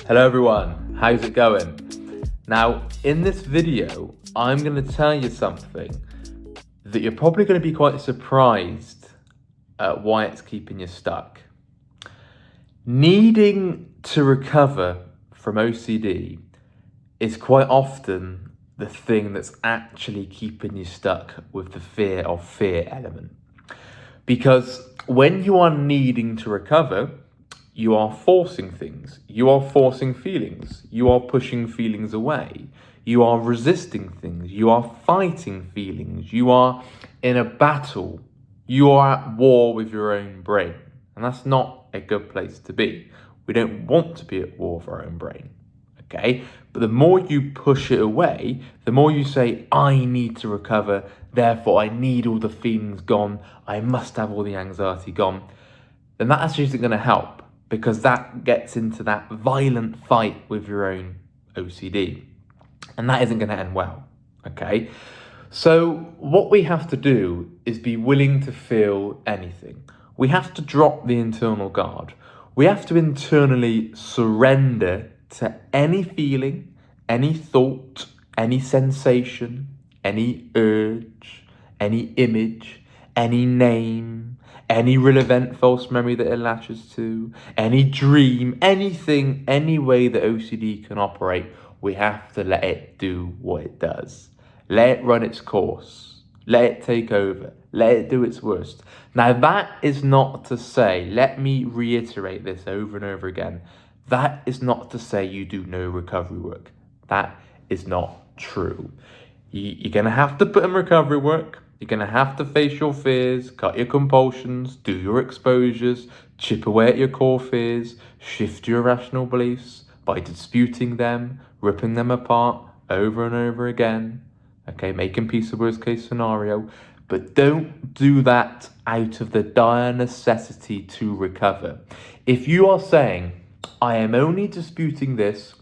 Hello everyone, how's it going? Now, in this video, I'm going to tell you something that you're probably going to be quite surprised at why it's keeping you stuck. Needing to recover from OCD is quite often the thing that's actually keeping you stuck with the fear of fear element. Because when you are needing to recover, you are forcing things, you are forcing feelings, you are pushing feelings away, you are resisting things, you are fighting feelings, you are in a battle, you are at war with your own brain. And that's not a good place to be. We don't want to be at war with our own brain, okay? But the more you push it away, the more you say, I need to recover, therefore I need all the feelings gone, I must have all the anxiety gone, then that actually isn't going to help. Because that gets into that violent fight with your own OCD. And that isn't going to end well, okay? So what we have to do is be willing to feel anything. We have to drop the internal guard. We have to internally surrender to any feeling, any thought, any sensation, any urge, any image, any name, any real event, false memory that it latches to, any dream, anything, any way that OCD can operate, we have to let it do what it does. Let it run its course. Let it take over. Let it do its worst. Now, that is not to say, let me reiterate this over and over again, that is not to say you do no recovery work. That is not true. You're going to have to put in recovery work. You're going to have to face your fears, cut your compulsions, do your exposures, chip away at your core fears, shift your irrational beliefs by disputing them, ripping them apart over and over again, okay, making peace of worst case scenario. But don't do that out of the dire necessity to recover. If you are saying, I am only disputing this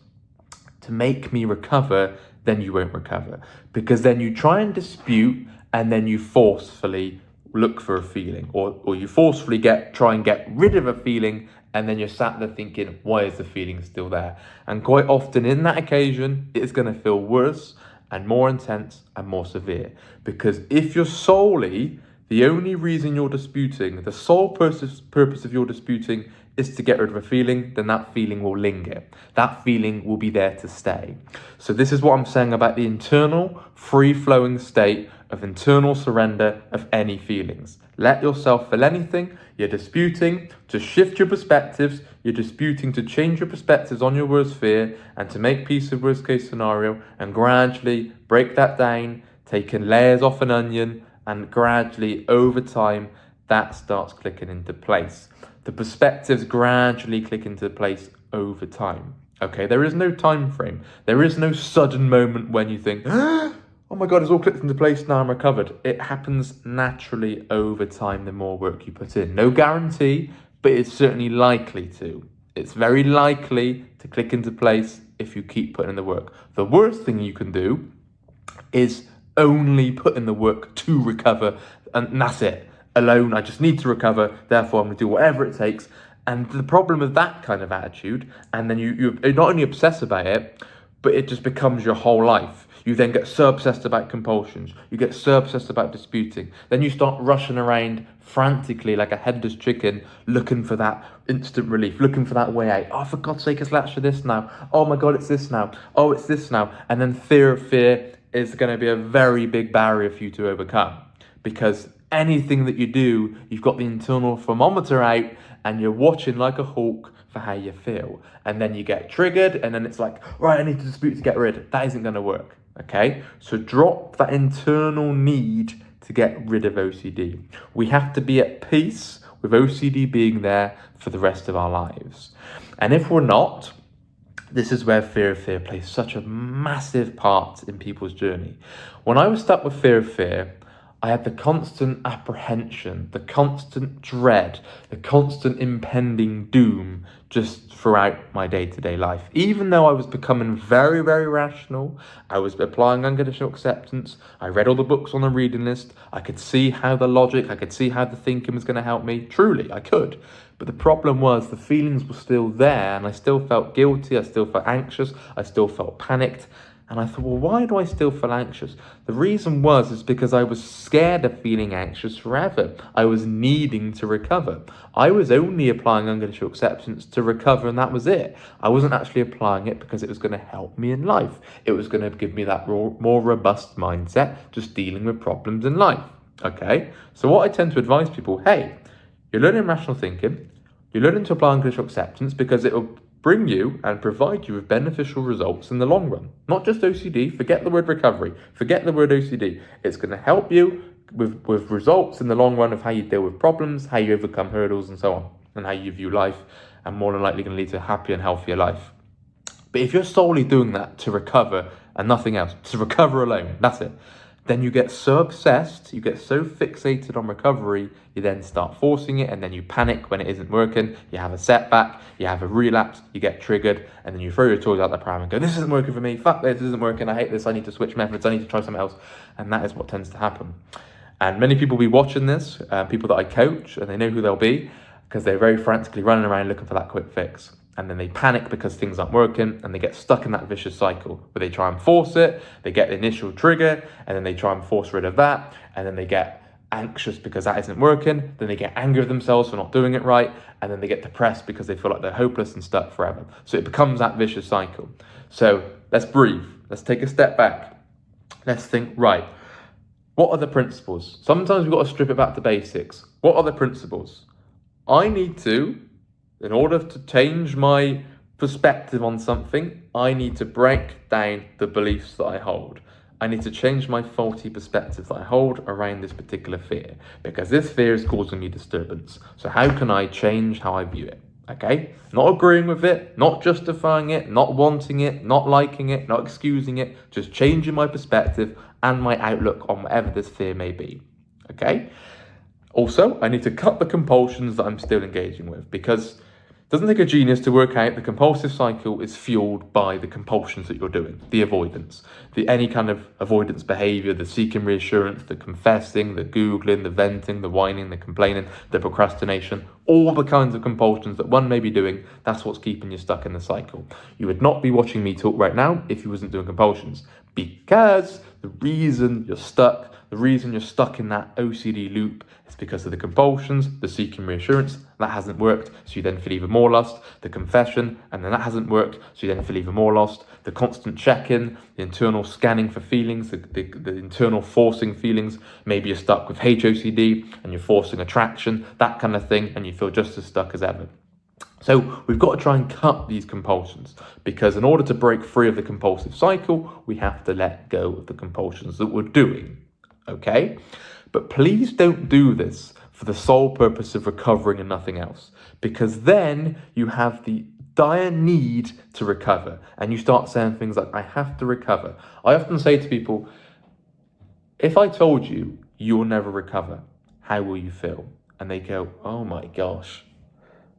to make me recover, then you won't recover. Because then you try and dispute and then you forcefully look for a feeling, or you forcefully try and get rid of a feeling, and then you're sat there thinking, why is the feeling still there? And quite often in that occasion, it's going to feel worse and more intense and more severe. Because if you're solely, the only reason you're disputing, the sole purpose of your disputing is to get rid of a feeling, then that feeling will linger. That feeling will be there to stay. So this is what I'm saying about the internal, free-flowing state of internal surrender of any feelings. Let yourself feel anything. You're disputing to shift your perspectives. You're disputing to change your perspectives on your worst fear and to make peace of worst case scenario and gradually break that down, taking layers off an onion, and gradually over time that starts clicking into place. The perspectives gradually click into place over time. Okay, there is no time frame. There is no sudden moment when you think, oh my God, it's all clicked into place, now I'm recovered. It happens naturally over time the more work you put in. No guarantee, but it's certainly likely to. It's very likely to click into place if you keep putting in the work. The worst thing you can do is only put in the work to recover, and that's it. Alone, I just need to recover, therefore I'm going to do whatever it takes. And the problem with that kind of attitude, and then you not only obsess about it, but it just becomes your whole life. You then get so obsessed about compulsions. You get so obsessed about disputing. Then you start rushing around frantically like a headless chicken, looking for that instant relief, looking for that way out. Oh, for God's sake, it's latched to this now. Oh my God, it's this now. Oh, it's this now. And then fear is going to be a very big barrier for you to overcome. Because anything that you do, you've got the internal thermometer out and you're watching like a hawk for how you feel. And then you get triggered and then it's like, right, I need to dispute to get rid. That isn't going to work, okay? So drop that internal need to get rid of OCD. We have to be at peace with OCD being there for the rest of our lives. And if we're not, this is where fear of fear plays such a massive part in people's journey. When I was stuck with fear of fear, I had the constant apprehension, the constant dread, the constant impending doom just throughout my day-to-day life. Even though I was becoming very, very rational, I was applying unconditional acceptance, I read all the books on the reading list, I could see how the logic, I could see how the thinking was going to help me. Truly, I could. But the problem was the feelings were still there, and I still felt guilty, I still felt anxious, I still felt panicked. And I thought, well, why do I still feel anxious? The reason is because I was scared of feeling anxious forever. I was needing to recover. I was only applying unconditional acceptance to recover, and that was it. I wasn't actually applying it because it was going to help me in life. It was going to give me that more robust mindset, just dealing with problems in life. Okay? So what I tend to advise people, hey, you're learning rational thinking, you're learning to apply unconditional acceptance because it will bring you and provide you with beneficial results in the long run. Not just OCD, forget the word recovery, forget the word OCD. It's going to help you with results in the long run of how you deal with problems, how you overcome hurdles and so on, and how you view life, and more than likely going to lead to a happier and healthier life. But if you're solely doing that to recover and nothing else, to recover alone, that's it, then you get so obsessed, you get so fixated on recovery, you then start forcing it, and then you panic when it isn't working, you have a setback, you have a relapse, you get triggered, and then you throw your toys out the pram and go, this isn't working for me, fuck this isn't working, I hate this, I need to switch methods, I need to try something else. And that is what tends to happen. And many people will be watching this, people that I coach, and they know who they'll be, because they're very frantically running around looking for that quick fix. And then they panic because things aren't working, and they get stuck in that vicious cycle where they try and force it, they get the initial trigger, and then they try and force rid of that, and then they get anxious because that isn't working, then they get angry with themselves for not doing it right, and then they get depressed because they feel like they're hopeless and stuck forever. So it becomes that vicious cycle. So let's breathe, let's take a step back, let's think, right, what are the principles? Sometimes we've got to strip it back to basics. What are the principles? I need to, in order to change my perspective on something, I need to break down the beliefs that I hold. I need to change my faulty perspective that I hold around this particular fear, because this fear is causing me disturbance. So how can I change how I view it? Okay? Not agreeing with it, not justifying it, not wanting it, not liking it, not excusing it, just changing my perspective and my outlook on whatever this fear may be. Okay? Also, I need to cut the compulsions that I'm still engaging with, because it doesn't take a genius to work out the compulsive cycle is fueled by the compulsions that you're doing, the avoidance, any kind of avoidance behavior, the seeking reassurance, the confessing, the Googling, the venting, the whining, the complaining, the procrastination, all the kinds of compulsions that one may be doing, that's what's keeping you stuck in the cycle. You would not be watching me talk right now if you wasn't doing compulsions, because the reason you're stuck in that OCD loop is because of the compulsions, the seeking reassurance, that hasn't worked, so you then feel even more lost, the confession, and then that hasn't worked, so you then feel even more lost, the constant check-in, the internal scanning for feelings, the internal forcing feelings, maybe you're stuck with HOCD and you're forcing attraction, that kind of thing, and you feel just as stuck as ever. So we've got to try and cut these compulsions, because in order to break free of the compulsive cycle, we have to let go of the compulsions that we're doing. Okay? But please don't do this for the sole purpose of recovering and nothing else, because then you have the dire need to recover and you start saying things like, I have to recover. I often say to people, if I told you you will never recover, how will you feel? And they go, oh my gosh,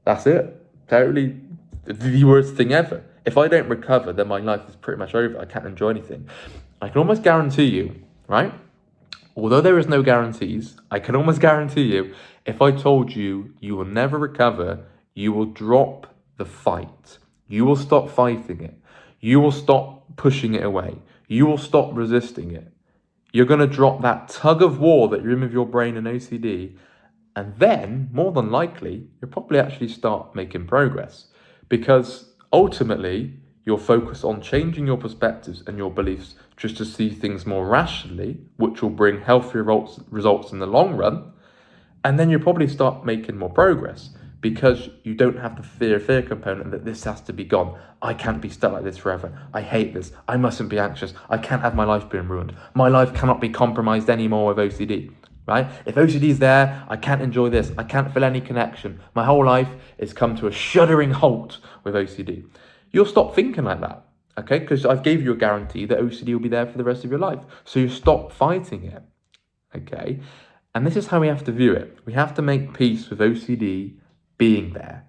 that's it. Totally the worst thing ever. If I don't recover, then my life is pretty much over. I can't enjoy anything. I can almost guarantee you, right? Although there is no guarantees, I can almost guarantee you, if I told you you will never recover, you will drop the fight. You will stop fighting it. You will stop pushing it away. You will stop resisting it. You're going to drop that tug of war that you're in with your brain and OCD, and then, more than likely, you'll probably actually start making progress, because ultimately, you'll focus on changing your perspectives and your beliefs just to see things more rationally, which will bring healthier results in the long run. And then you'll probably start making more progress, because you don't have the fear component that this has to be gone. I can't be stuck like this forever. I hate this. I mustn't be anxious. I can't have my life being ruined. My life cannot be compromised anymore with OCD. Right? If OCD is there, I can't enjoy this. I can't feel any connection. My whole life has come to a shuddering halt with OCD. You'll stop thinking like that, okay? Because I've gave you a guarantee that OCD will be there for the rest of your life. So you stop fighting it, okay? And this is how we have to view it. We have to make peace with OCD being there,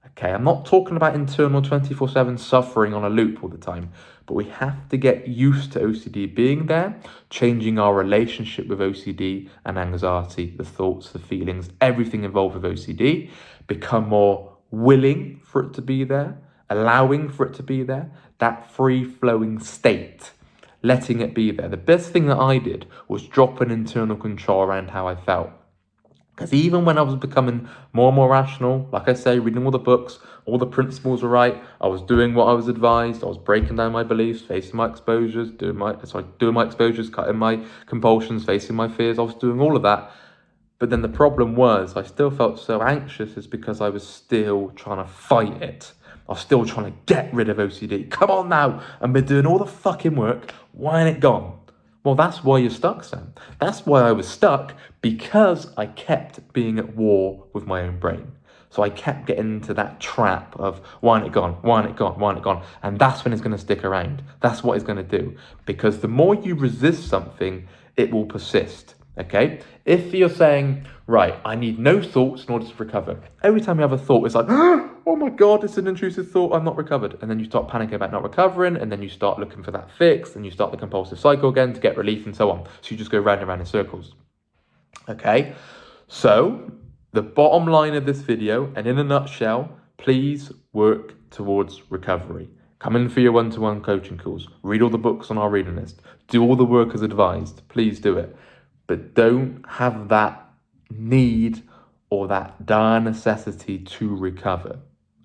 okay? I'm not talking about internal 24/7 suffering on a loop all the time, but we have to get used to OCD being there, changing our relationship with OCD and anxiety, the thoughts, the feelings, everything involved with OCD, become more willing for it to be there, allowing for it to be there, that free-flowing state, letting it be there. The best thing that I did was drop an internal control around how I felt. Because even when I was becoming more and more rational, like I say, reading all the books, all the principles were right, I was doing what I was advised, I was breaking down my beliefs, facing my exposures, doing my exposures, cutting my compulsions, facing my fears, I was doing all of that. But then the problem was I still felt so anxious is because I was still trying to fight it. I was still trying to get rid of OCD. Come on now, I've been doing all the fucking work, why ain't it gone? Well, that's why you're stuck, Sam. That's why I was stuck, because I kept being at war with my own brain. So I kept getting into that trap of why ain't it gone, why ain't it gone, why ain't it gone? And that's when it's going to stick around. That's what it's going to do. Because the more you resist something, it will persist. Okay? If you're saying, right, I need no thoughts in order to recover. Every time you have a thought, it's like, oh my God, it's an intrusive thought, I'm not recovered. And then you start panicking about not recovering, and then you start looking for that fix, and you start the compulsive cycle again to get relief and so on. So you just go round and round in circles. Okay? So, the bottom line of this video, and in a nutshell, please work towards recovery. Come in for your one-to-one coaching calls. Read all the books on our reading list. Do all the work as advised. Please do it. But don't have that need or that dire necessity to recover.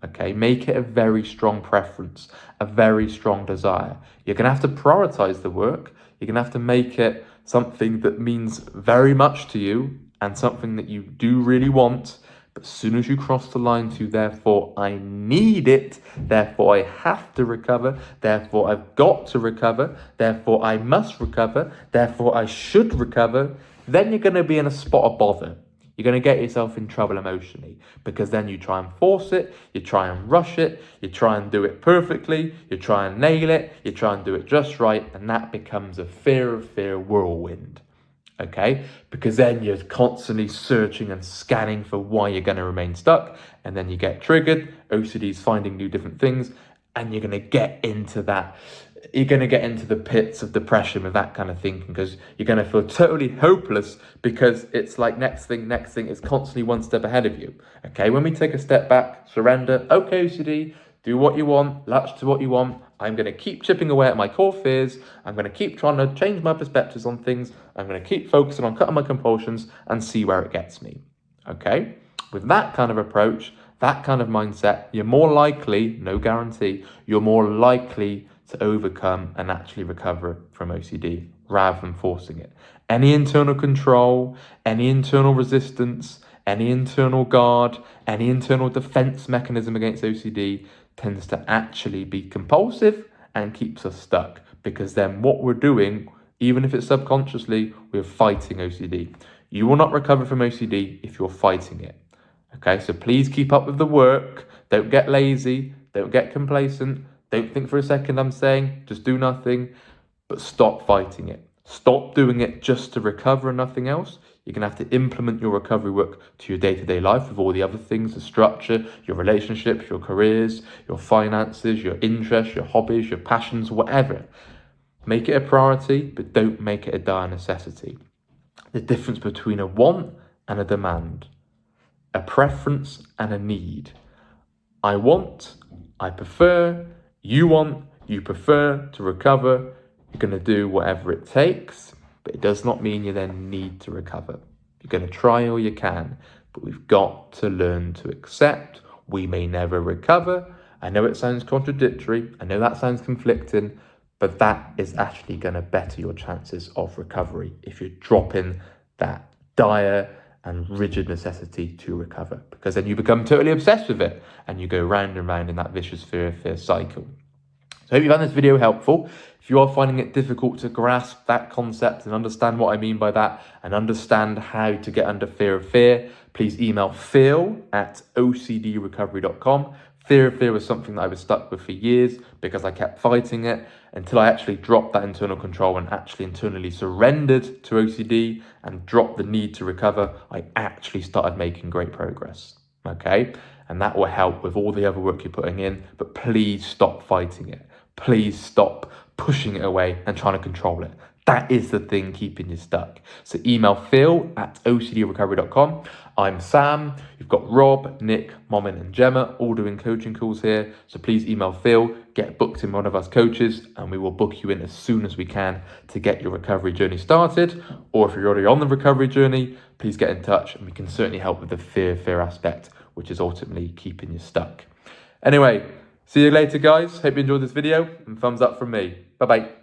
Okay, make it a very strong preference, a very strong desire. You're going to have to prioritize the work. You're going to have to make it something that means very much to you and something that you do really want. But as soon as you cross the line to, therefore, I need it, therefore, I have to recover, therefore, I've got to recover, therefore, I must recover, therefore, I should recover, then you're going to be in a spot of bother. You're going to get yourself in trouble emotionally, because then you try and force it, you try and rush it, you try and do it perfectly, you try and nail it, you try and do it just right, and that becomes a fear of fear whirlwind. Okay, because then you're constantly searching and scanning for why you're going to remain stuck, and then you get triggered. OCD's finding new different things, and you're going to get into that. You're going to get into the pits of depression with that kind of thinking, because you're going to feel totally hopeless, because it's like next thing, it's constantly one step ahead of you. Okay, when we take a step back, surrender. Okay, OCD, do what you want, latch to what you want. I'm going to keep chipping away at my core fears. I'm going to keep trying to change my perspectives on things. I'm going to keep focusing on cutting my compulsions and see where it gets me. Okay? With that kind of approach, that kind of mindset, you're more likely, no guarantee, you're more likely to overcome and actually recover from OCD rather than forcing it. Any internal control, any internal resistance, any internal guard, any internal defense mechanism against OCD tends to actually be compulsive and keeps us stuck, because then what we're doing, even if it's subconsciously, we're fighting OCD. You will not recover from OCD if you're fighting it. Okay, so please keep up with the work. Don't get lazy. Don't get complacent. Don't think for a second I'm saying just do nothing, but stop fighting it. Stop doing it just to recover and nothing else. You're going to have to implement your recovery work to your day-to-day life with all the other things, the structure, your relationships, your careers, your finances, your interests, your hobbies, your passions, whatever. Make it a priority, but don't make it a dire necessity. The difference between a want and a demand, a preference and a need. I want, I prefer, you want, you prefer to recover. You're going to do whatever it takes, but it does not mean you then need to recover. You're going to try all you can, but we've got to learn to accept we may never recover. I know it sounds contradictory. I know that sounds conflicting, but that is actually going to better your chances of recovery if you're dropping that dire and rigid necessity to recover, because then you become totally obsessed with it and you go round and round in that vicious fear cycle. So I hope you found this video helpful. If you are finding it difficult to grasp that concept and understand what I mean by that and understand how to get under fear of fear, please email phil@ocdrecovery.com. Fear of fear was something that I was stuck with for years because I kept fighting it until I actually dropped that internal control and actually internally surrendered to OCD and dropped the need to recover. I actually started making great progress. Okay. And that will help with all the other work you're putting in, but please stop fighting it. Please stop pushing it away and trying to control it. That is the thing keeping you stuck. So email phil@ocdrecovery.com. I'm Sam. You've got Rob, Nick, Momin and Gemma all doing coaching calls here. So please email Phil, get booked in one of us coaches, and we will book you in as soon as we can to get your recovery journey started. Or if you're already on the recovery journey, please get in touch and we can certainly help with the fear aspect, which is ultimately keeping you stuck. Anyway, see you later, guys. Hope you enjoyed this video and thumbs up from me. Bye-bye.